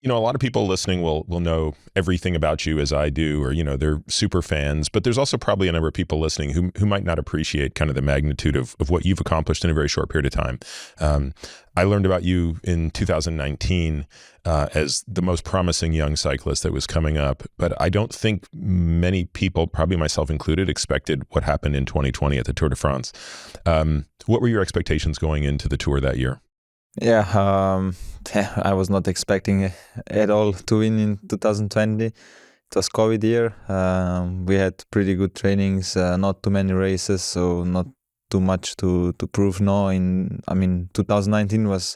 A lot of people listening will know everything about you as I do, or, they're super fans, but there's also probably a number of people listening who might not appreciate kind of the magnitude of what you've accomplished in a very short period of time. I learned about you in 2019 as the most promising young cyclist that was coming up, but I don't think many people, probably myself included, expected what happened in 2020 at the Tour de France. What were your expectations going into the Tour that year? Yeah, I was not expecting at all to win in 2020. It was COVID year. We had pretty good trainings, not too many races, so not too much to prove. No, 2019 was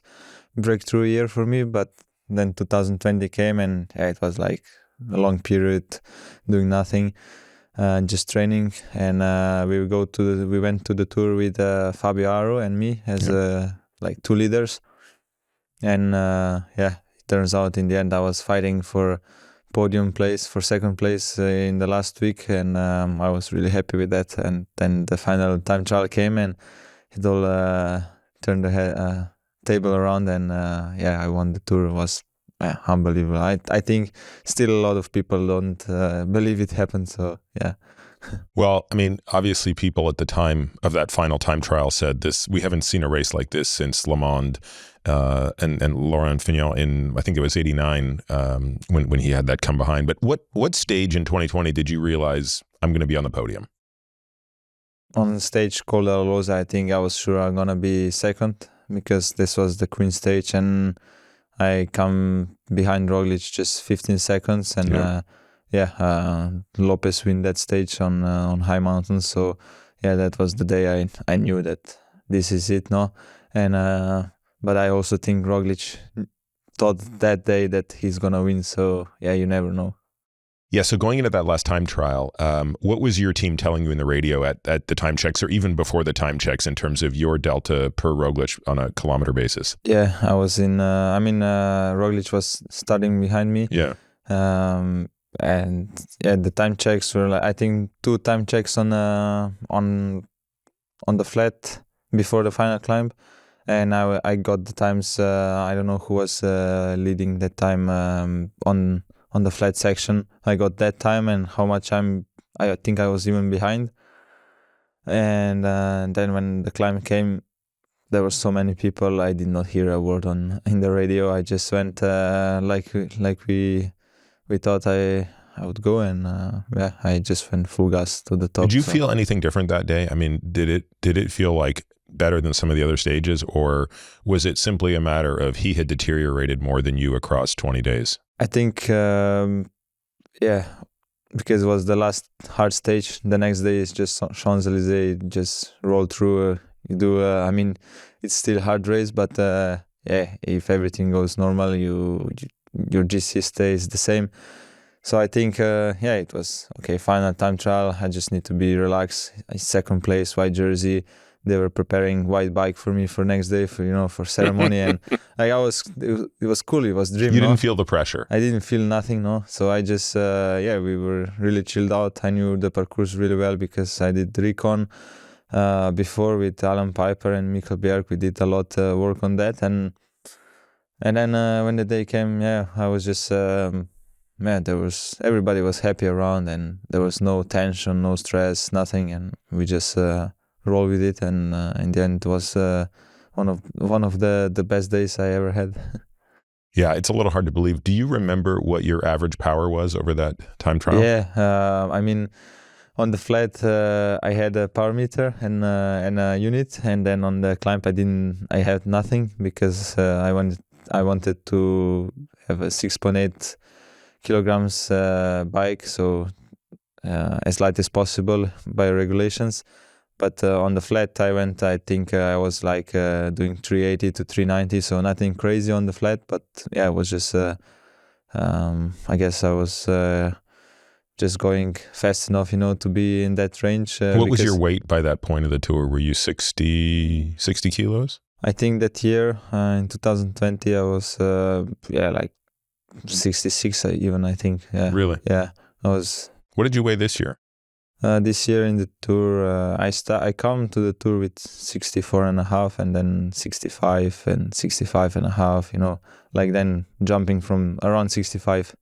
breakthrough year for me, but then 2020 came and it was like a long period doing nothing, just training. And we went to the Tour with Fabio Aro and me as like two leaders. And it turns out in the end I was fighting for podium place, for second place in the last week, and I was really happy with that. And then the final time trial came and it all turned the table around, and I won the Tour. It was unbelievable. I think still a lot of people don't believe it happened, so yeah. Well, obviously people at the time of that final time trial said this, we haven't seen a race like this since Le Mans and Laurent Fignon in, I think it was 89, when he had that come behind. But what stage in 2020 did you realize I'm going to be on the podium? On stage called La Rosa, I think I was sure I'm going to be second, because this was the Queen stage and I come behind Roglic just 15 seconds and Lopez win that stage on high mountains. So that was the day I knew that this is it, no? And but I also think Roglic thought that day that he's gonna win. So you never know. Yeah. So going into that last time trial, what was your team telling you in the radio at the time checks, or even before the time checks, in terms of your delta per Roglic on a kilometer basis? Yeah, I was in. Roglic was starting behind me. Yeah. And the time checks were like, I think 2 time checks on the flat before the final climb, and I got the times. I don't know who was leading that time on the flat section. I got that time and how much I think I was even behind. And then when the climb came, there were so many people. I did not hear a word in the radio. I just went like we thought I would go, and I just went full gas to the top. Did you feel anything different that day? Did it feel like better than some of the other stages, or was it simply a matter of he had deteriorated more than you across 20 days? I think, because it was the last hard stage. The next day is just Champs-Élysées, just roll through. You do, it's still a hard race, but if everything goes normal, your GC stays the same. So I think, it was okay. Final time trial. I just need to be relaxed. Second place, white jersey. They were preparing white bike for me for next day for ceremony, and it was cool. It was dream. You didn't feel the pressure. I didn't feel nothing, no. So I just we were really chilled out. I knew the parcours really well because I did recon before with Alan Piper and Mikkel Bjerg. We did a lot work on that, and then when the day came, I was just everybody was happy around, and there was no tension, no stress, nothing, and we just roll with it. And in the end, it was one of the best days I ever had. Yeah, it's a little hard to believe. Do you remember what your average power was over that time trial? Yeah, on the flat, I had a power meter and a unit, and then on the climb, I had nothing because I wanted to have a 6.8 kilograms bike, so as light as possible by regulations. But on the flat, I think I was like doing 380 to 390, so nothing crazy on the flat. But it was just, I guess I was just going fast enough, to be in that range. What was your weight by that point of the tour? Were you 60 kilos? I think that year, in 2020, I was, like 66 even, I think. Yeah. Really? Yeah. I was. What did you weigh this year? This year in the tour, I come to the tour with 64.5 and then 65 and 65.5, like then jumping from around 65.